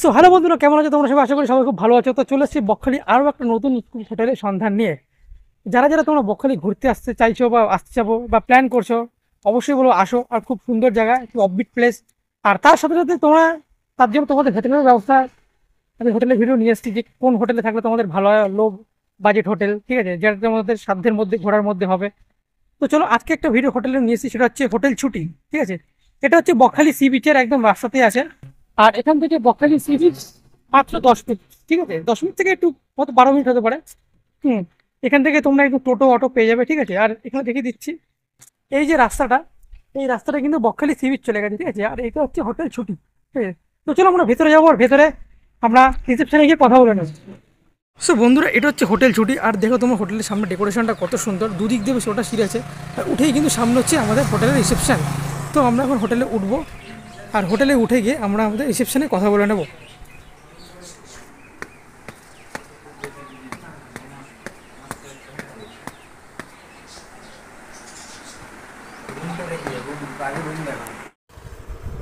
So hello বন্ধুরা, কেমন আছো তোমরা সবাই? আশা করি সবাই খুব ভালো আছো। তো চলে এসেছি বকখালি আরও একটা নতুন হোটেলের সন্ধান নিয়ে। যারা যারা তোমরা বকখালি ঘুরতে আসতে চাইছো বা আসতে যাবো বা প্ল্যান করছো, অবশ্যই বলো আসো। আর খুব সুন্দর জায়গা, একটু অফবিট প্লেস। আর তার সাথে সাথে তোমরা তার জন্য তোমাদের হোটেলের ব্যবস্থা, আমি হোটেলের ভিডিও নিয়ে এসেছি যে কোন হোটেলে থাকলে তোমাদের ভালো হয়, লো বাজেট হোটেল, ঠিক আছে, যেটা তোমাদের সাধ্যের মধ্যে ঘোরার মধ্যে হবে। তো চলো আজকে একটা ভিডিও হোটেলে নিয়ে এসেছি, সেটা হচ্ছে হোটেল ছুটি, ঠিক আছে। এটা হচ্ছে বকখালি সি বিচের একদম রাস্তাতেই আছে। আর এখান থেকে বকখালি সি বিচ মাত্র 10 মিনিট, ঠিক আছে, 10 মিনিট থেকে একটু হয়তো 12 মিনিট হতে পারে। হুম। এখান থেকে তোমরা একটু টোটো অটো পেয়ে যাবে, ঠিক আছে। আর এখানে দেখিয়ে দিচ্ছি, এই যে রাস্তাটা, এই রাস্তাটা কিন্তু বকখালি সি বিচ চলে গেছে, ঠিক আছে। আর এটা হচ্ছে হোটেল ছুটি, ঠিক আছে। তো চলো আমরা ভেতরে যাবো, আর ভেতরে আমরা রিসেপশনে গিয়ে কথা বলে নেবো। সো বন্ধুরা, এটা হচ্ছে হোটেল ছুটি। আর দেখো তোমার হোটেলের সামনে ডেকোরেশনটা কত সুন্দর, দুদিক দিয়ে বেশ ওটা সিঁড়ি আছে। আর উঠেই কিন্তু সামনে হচ্ছে আমাদের হোটেলের রিসেপশন। তো আমরা এখন হোটেলে উঠবো, আর হোটেলে উঠে গিয়ে আমরা আমাদের রিসেপশনে কথা বলে নেবো।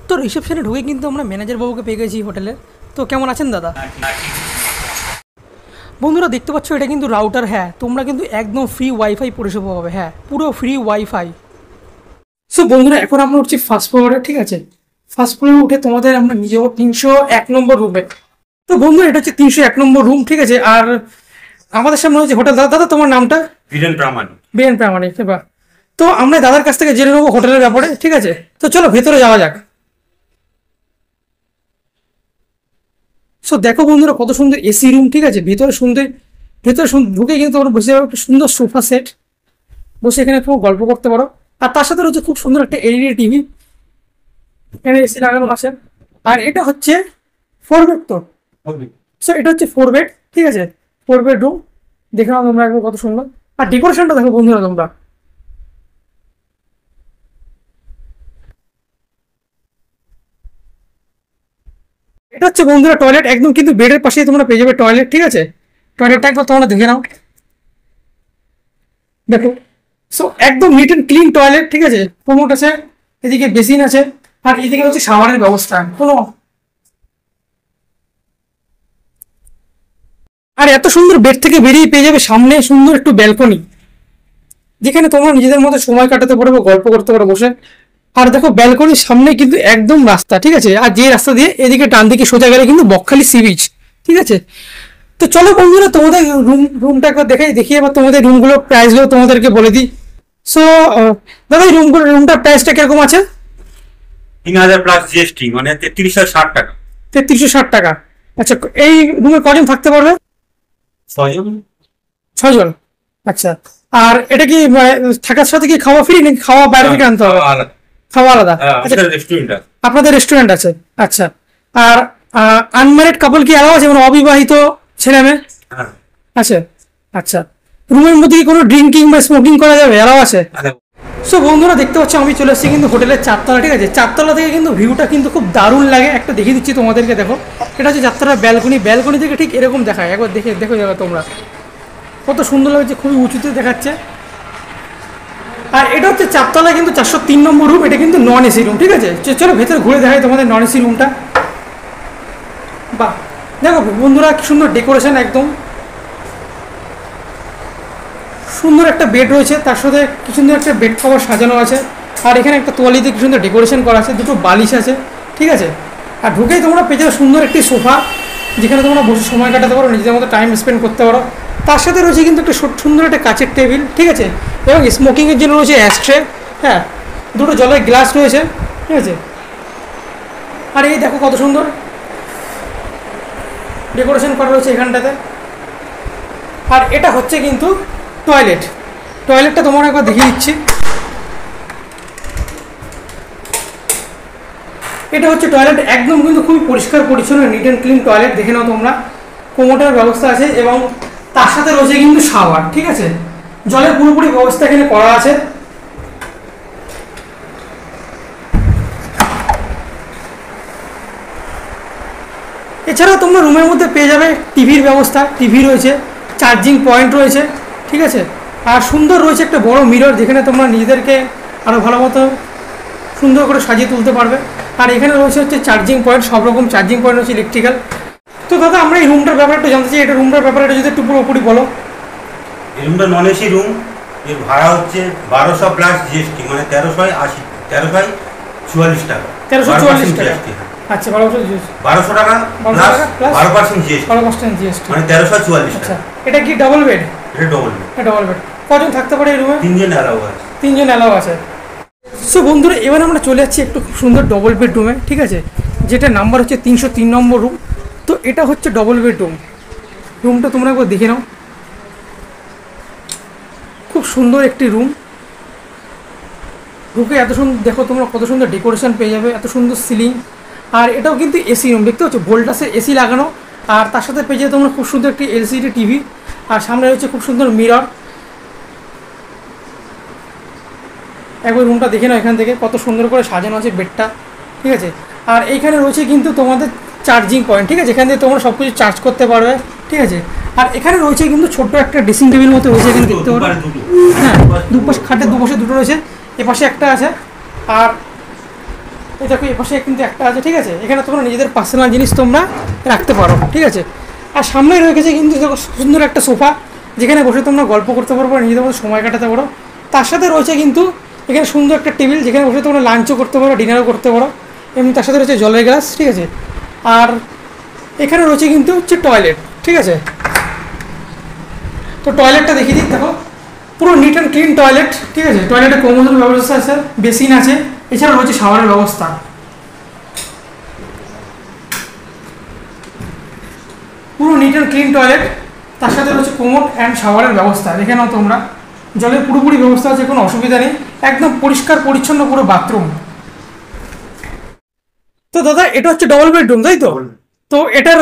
তো রিসেপশনে ঢুকে কিন্তু আমরা ম্যানেজার বাবুকে পেয়ে গেছি হোটেলে। তো কেমন আছেন দাদা? বন্ধুরা দেখতে পাচ্ছ, এটা কিন্তু রাউটার। হ্যাঁ, তোমরা কিন্তু একদম ফ্রি ওয়াইফাই পরিষেবা হবে। হ্যাঁ, পুরো ফ্রি ওয়াইফাই। সো বন্ধুরা, এখন আমরা উঠছি ফার্স্ট ফ্লোরে, ঠিক আছে। ফার্স্ট ফ্লোরে উঠে তোমাদের আমরা নিয়ে যাবো 301 নম্বর রুমে। তো বন্ধুরা, এটা হচ্ছে 301 নম্বর রুম, ঠিক আছে। আর আমাদের সামনে হচ্ছে হোটেল। দাদা দাদা তোমার নামটা? বীরেন প্রামাণিক। বীরেন প্রামাণিক, বাহ। তো আমরা দাদার কাছ থেকে জেনে নেবো হোটেলের ব্যাপারে, ঠিক আছে। তো চলো ভেতরে যাওয়া যাক। সো দেখো বন্ধুরা, কত সুন্দর এসি রুম, ঠিক আছে। ঢুকে কিন্তু তোমরা বসে যাবে, একটা সুন্দর সোফা সেট, বসে এখানে একটু গল্প করতে পারো। আর তার সাথে রয়েছে খুব সুন্দর একটা এলইডি টিভি, এখানে এসি লাগানো আছে। আর এটা হচ্ছে 4 বেড তো। সো এটা হচ্ছে 4 বেড, ঠিক আছে। 4 বেড রুম। দেখে নাও তোমরা একবার কত সুন্দর। আর ডেকোরেশনটা দেখো বন্ধুরা তোমরা। এটা হচ্ছে বন্ধুরা টয়লেট, একদম কিন্তু বেডের পাশেই তোমরা পেয়ে যাবে টয়লেট, ঠিক আছে। টয়লেটটা একবার তোমরা দেখে নাও, দেখো। সো একদম নিট অ্যান্ড ক্লিন টয়লেট, ঠিক আছে। কোমোড আছে, এদিকে বেসিন আছে, আর এদিকে হচ্ছে শাওয়ারের ব্যবস্থা কোনো। আর এত সুন্দর বেড থেকে বেরিয়ে পেয়ে যাবে সামনে সুন্দর একটু ব্যালকনি, যেখানে তোমরা নিজেদের মতো সময় কাটাতে পারো বা গল্প করতে পারো বসে। আর দেখো ব্যালকনির সামনে কিন্তু একদম রাস্তা, ঠিক আছে। আর যে রাস্তা দিয়ে এদিকে ডান দিকে সোজা গেলে কিন্তু বকখালি সি বিচ, ঠিক আছে। তো চলো বন্ধুরা, তোমাদের রুমটা একবার দেখিয়ে এবার তোমাদের রুমগুলোর প্রাইসগুলো তোমাদেরকে বলে দিই। সো দাদা, এই রুমটার প্রাইসটা কিরকম আছে? 3000 প্লাস জিএসটি, মানে 3360 টাকা। 3360 টাকা। আচ্ছা, এই রুমে কজন থাকতে পারবে? 6 জন। 6 জন। আচ্ছা। আর এটা কি থাকার সাথে কি খাওয়া ফ্রি, নাকি খাওয়া বাইরে থেকে আনতে হবে? খাওয়া আলাদা। আচ্ছা, রেস্টুরেন্ট আছে। আপনাদের রেস্টুরেন্ট আছে। আচ্ছা। আর আনম্যারিড কাপল কি অ্যালাউ আছে, মানে অবিবাহিত ছেলে মেয়ে? হ্যাঁ। আছে। আচ্ছা। রুমের মধ্যে কি কোনো ড্রিঙ্কিং বা স্মোকিং করা যাবে, অ্যালাউ আছে? সো বন্ধুরা দেখতে পাচ্ছ, আমি চলে এসেছি কিন্তু হোটেলের 4তলা, ঠিক আছে। 4তলা থেকে কিন্তু ভিউটা কিন্তু খুব দারুণ লাগে। একটা দেখিয়ে দিচ্ছি তোমাদেরকে, দেখো। এটা হচ্ছে 4তলার ব্যালকনি। ব্যালকনি থেকে ঠিক এরকম দেখায়, একবার দেখো যাবে তোমরা, কত সুন্দর লাগছে, খুবই উঁচুতে দেখাচ্ছে। আর এটা হচ্ছে 4তলা কিন্তু 403 নম্বর রুম। এটা কিন্তু নন এসি রুম, ঠিক আছে। চলো ভেতরে ঘুরে দেখাই তোমাদের নন এসি রুমটা। বাহ, দেখো বন্ধুরা কি সুন্দর ডেকোরেশন, একদম সুন্দর একটা বেড রয়েছে, তার সাথে কি সুন্দর একটা বেড কভার সাজানো আছে। আর এখানে একটা তোয়ালিতে কি সুন্দর ডেকোরেশন করা আছে, দুটো বালিশ আছে, ঠিক আছে। আর ঢুকেই তোমরা পেয়ে যাবে সুন্দর একটি সোফা, যেখানে তোমরা বসে সময় কাটাতে পারো, নিজেদের মতো টাইম স্পেন্ড করতে পারো। তার সাথে রয়েছে কিন্তু একটা সুন্দর একটা কাচের টেবিল, ঠিক আছে। এবং স্মোকিংয়ের জন্য রয়েছে অ্যাশট্রে। হ্যাঁ, দুটো জলের গ্লাস রয়েছে, ঠিক আছে। আর এই দেখো কত সুন্দর ডেকোরেশন করা রয়েছে এখানটাতে। আর এটা হচ্ছে কিন্তু টয়লেটটা তোমার একবার দেখিয়ে দিচ্ছি। এটা হচ্ছে টয়লেট, একদম কিন্তু খুবই পরিষ্কার পরিচ্ছন্ন, নিট অ্যান্ড ক্লিন টয়লেট। দেখে নাও তোমরা, কোমোটের ব্যবস্থা আছে এবং তার সাথে রয়েছে কিন্তু শাওয়ার, ঠিক আছে। জলের পুরোপুরি ব্যবস্থা এখানে করা আছে। এছাড়াও তোমরা রুমের মধ্যে পেয়ে যাবে টিভির ব্যবস্থা, টিভি রয়েছে, চার্জিং পয়েন্ট রয়েছে, ঠিক আছে। আর সুন্দর রয়েছে একটা বড় মিরর, যেখানে তোমরা নিজেদেরকে আরও ভালো মতো সুন্দর করে সাজিয়ে তুলতে পারবে। আর এখানে রয়েছে হচ্ছে চার্জিং পয়েন্ট, সব রকম চার্জিং পয়েন্ট হচ্ছে ইলেকট্রিক্যাল। তো দাদা আমরা এই রুমটার ব্যাপারে একটু জানতে চাই, এটা রুমটার ব্যাপারে যদি একটু পুরোপুরি বলো। এই রুমটা নন এসি রুম, এর ভাড়া হচ্ছে 1200 প্লাস জিএসটি, মানে 1344 টাকা। 1344 টাকা। GST, হ্যাঁ। আচ্ছা 1200 টাকা 1200 প্লাস টাকা plus 12% জিএসটি, 12% জিএসটি, মানে 1344 আচ্ছা টাকা। এটা কি ডাবল বেড? এটা ডবল বেড। এটা ডাবল বেড। কজন থাকতে পারে এই রুমে? 3 জন অ্যালাউ আছে। 3 জন অ্যালাউ আছে। সো বন্ধুরা এবার আমরা চলে যাচ্ছি একটু খুব সুন্দর ডবল বেডরুমে, ঠিক আছে, যেটা নাম্বার হচ্ছে 303 নম্বর রুম। তো এটা হচ্ছে ডবল বেডরুম। রুমটা তোমরা একবার দেখে নাও, খুব সুন্দর একটি রুম। ঢুকে এত সুন্দর দেখো তোমরা, কত সুন্দর ডেকোরেশন পেয়ে যাবে, এত সুন্দর সিলিং। আর এটাও কিন্তু এসি রুম, দেখতে পাচ্ছ ভোল্টাসের এসি লাগানো। আর তার সাথে পেয়ে যাবে তোমরা খুব সুন্দর একটি এলসিডি টিভি, আর সামনে রয়েছে খুব সুন্দর মিরর। একবার রুমটা দেখে নাও এখান থেকে, কত সুন্দর করে সাজানো আছে বেডটা, ঠিক আছে। আর এইখানে রয়েছে কিন্তু তোমাদের চার্জিং পয়েন্ট, ঠিক আছে, এখান থেকে তোমরা সব কিছু চার্জ করতে পারবে, ঠিক আছে। আর এখানে রয়েছে কিন্তু ছোট্ট একটা ড্রেসিং টেবিল মতো রয়েছে, এখানে দেখতে পারো। হ্যাঁ, দুপাশে খাটের দুপাশে দুটো রয়েছে, এপাশে একটা আছে, আর এই দেখো এপাশে কিন্তু একটা আছে, ঠিক আছে। এখানে তোমরা নিজেদের পার্সোনাল জিনিস তোমরা রাখতে পারো, ঠিক আছে। আর সামনে রয়েছে কিন্তু দেখো সুন্দর একটা সোফা, যেখানে বসে তোমরা গল্প করতে পারবো, নিজেদের মধ্যে সময় কাটাতে পারো। তার সাথে রয়েছে কিন্তু এখানে সুন্দর একটা টেবিল, যেখানে বসে তোমরা লাঞ্চও করতে পারো, ডিনারও করতে পারো। এমনি তার সাথে রয়েছে জলের গ্লাস, ঠিক আছে। আর এখানে রয়েছে কিন্তু হচ্ছে টয়লেট, ঠিক আছে। তো টয়লেটটা দেখিয়ে দিই, দেখো পুরো নিট অ্যান্ড ক্লিন টয়লেট, ঠিক আছে। টয়লেটে কমোডের ব্যবস্থা আছে, বেসিন আছে, এছাড়া রয়েছে শাওয়ারের ব্যবস্থা। পুরো নিট অ্যান্ড ক্লিন টয়লেট, তার সাথে রয়েছে কোমোড অ্যান্ড শাওয়ারের ব্যবস্থা। দেখে নাও তোমরা, জলের পুরোপুরি ব্যবস্থা আছে, কোনো অসুবিধা নেই, একদম পরিষ্কার পরিচ্ছন্ন পুরো বাথরুম। তো দাদা এটা হচ্ছে ডবল বেডরুম, তাই তো? তো এটার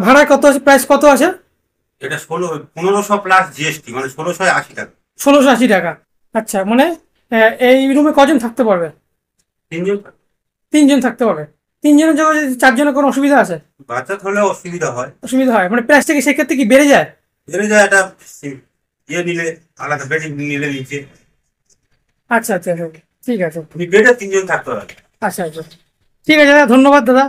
ভাড়া কত আছে, প্রাইস কত আছে? এটা 1500 প্লাস জিএসটি, মানে 1680 টাকা। 1680 টাকা। আচ্ছা, মানে এই রুমে কজন থাকতে পারবে? 3 জন। 3 জন থাকতে পারবে। 3 জনের জায়গায় 4 জনের কোনো অসুবিধা আছে? বাচ্চা হলে অসুবিধা হয়। অসুবিধা হয় মানে প্রাইসটা কি সেক্ষেত্রে কি বেড়ে যায়? বেড়ে যায়, এটা ইয়ে নিলে আলাদা, বেডিং নিলে নিচে। আচ্ছা আচ্ছা আচ্ছা, ঠিক আছে। তুমি বেডে 3 জন থাকতে পারবে। আচ্ছা আচ্ছা, ঠিক আছে দাদা, ধন্যবাদ দাদা।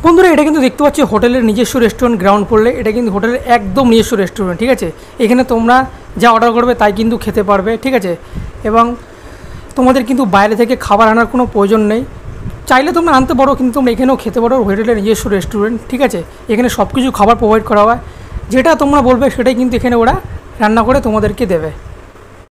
বন্ধুরা এটা কিন্তু দেখতে পাচ্ছি হোটেলের নিজস্ব রেস্টুরেন্ট, গ্রাউন্ড ফ্লোরে। এটা কিন্তু হোটেলের একদম নিজস্ব রেস্টুরেন্ট, ঠিক আছে। এখানে তোমরা যা অর্ডার করবে তাই কিন্তু খেতে পারবে, ঠিক আছে। এবং তোমাদের কিন্তু বাইরে থেকে খাবার আনার কোনো প্রয়োজন নেই, চাইলে তোমরা আনতে পারো, কিন্তু তোমরা এখানেও খেতে পারো। হোটেলের নিজস্ব রেস্টুরেন্ট, ঠিক আছে। এখানে সব কিছু খাবার প্রোভাইড করা হয়, যেটা তোমরা বলবে সেটাই কিন্তু এখানে ওরা রান্না করে তোমাদেরকে দেবে।